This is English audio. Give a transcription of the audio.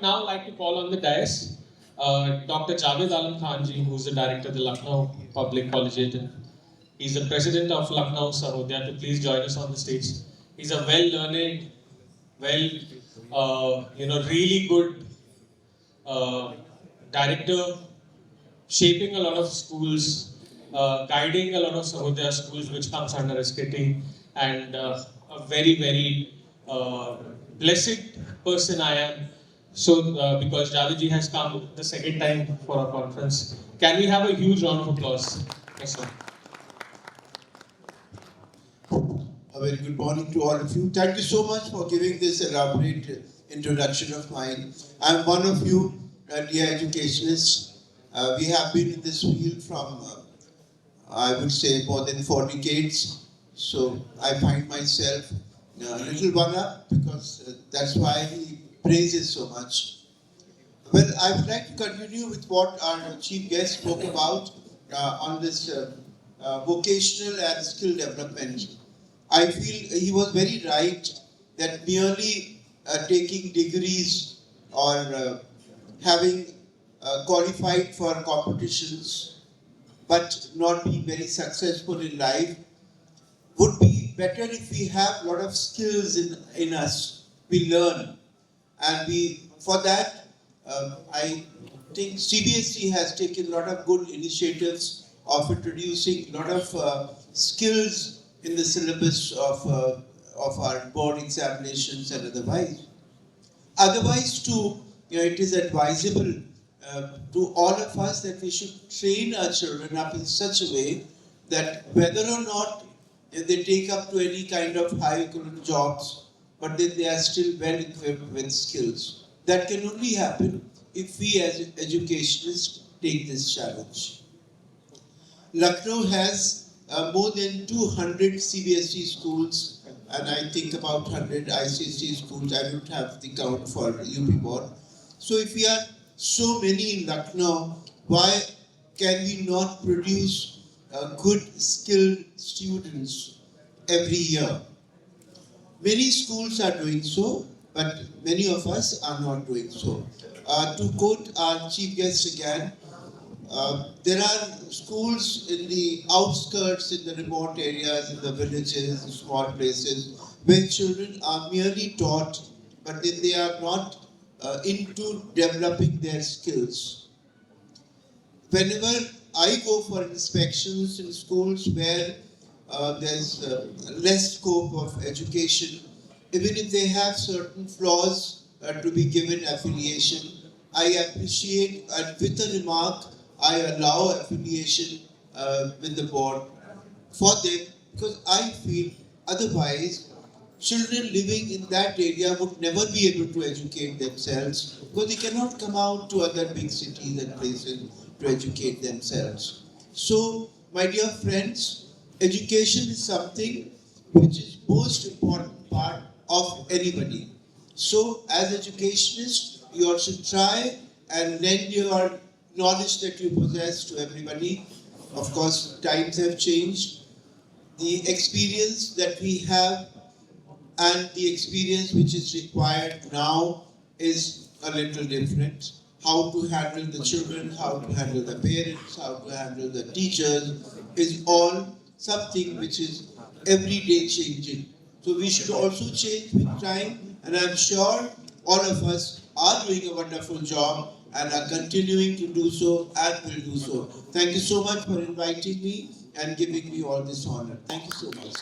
now like to call on the dais Dr. Jawaid Khanji, who's the director of the Lucknow Public Collegiate. He's the president of Lucknow Sahodaya, to please join us on the stage. He's a well-learned, really good director, shaping a lot of schools, guiding a lot of Sahodaya schools, which comes under SKT, and a very blessed person I am. So, because Jawaidji has come the second time for our conference, can we have a huge round of applause? Yes, sir. A very good morning to all of you. Thank you so much for giving this elaborate introduction of mine. I'm one of you, dear educationists. We have been in this field from, I would say, more than 4 decades. So I find myself a little one up because that's why he praises so much. Well, I would like to continue with what our chief guest spoke about on this vocational and skill development. I feel he was very right that merely taking degrees or having qualified for competitions but not being very successful in life would be better if we have a lot of skills in us. We learn, and for that I think CBSE has taken a lot of good initiatives of introducing a lot of skills in the syllabus of our board examinations and otherwise. Otherwise too, it is advisable to all of us that we should train our children up in such a way that whether or not they take up to any kind of high economic jobs, but then they are still well equipped with skills. That can only happen if we as educationists take this challenge. Lucknow has more than 200 CBSE schools, and I think about 100 ICSE schools. I don't have the count for UP board. So if we are so many in Lucknow, why can we not produce good skilled students every year? Many schools are doing so, but many of us are not doing so. To quote our chief guest again, there are schools in the outskirts, in the remote areas, in the villages, in small places, where children are merely taught, but then they are not into developing their skills. Whenever I go for inspections in schools where there's less scope of education, even if they have certain flaws to be given affiliation, I appreciate, and with a remark, I allow affiliation with the board for them, because I feel otherwise children living in that area would never be able to educate themselves, because they cannot come out to other big cities and places to educate themselves. So, my dear friends, education is something which is most important part of anybody. So, as educationists, you all should try and lend your knowledge that you possess to everybody. Of course, times have changed. The experience that we have and the experience which is required now is a little different. How to handle the children, how to handle the parents, how to handle the teachers is all something which is every day changing. So we should also change with time, and I'm sure all of us are doing a wonderful job and are continuing to do so and will do so. Thank you so much for inviting me and giving me all this honor. Thank you so much.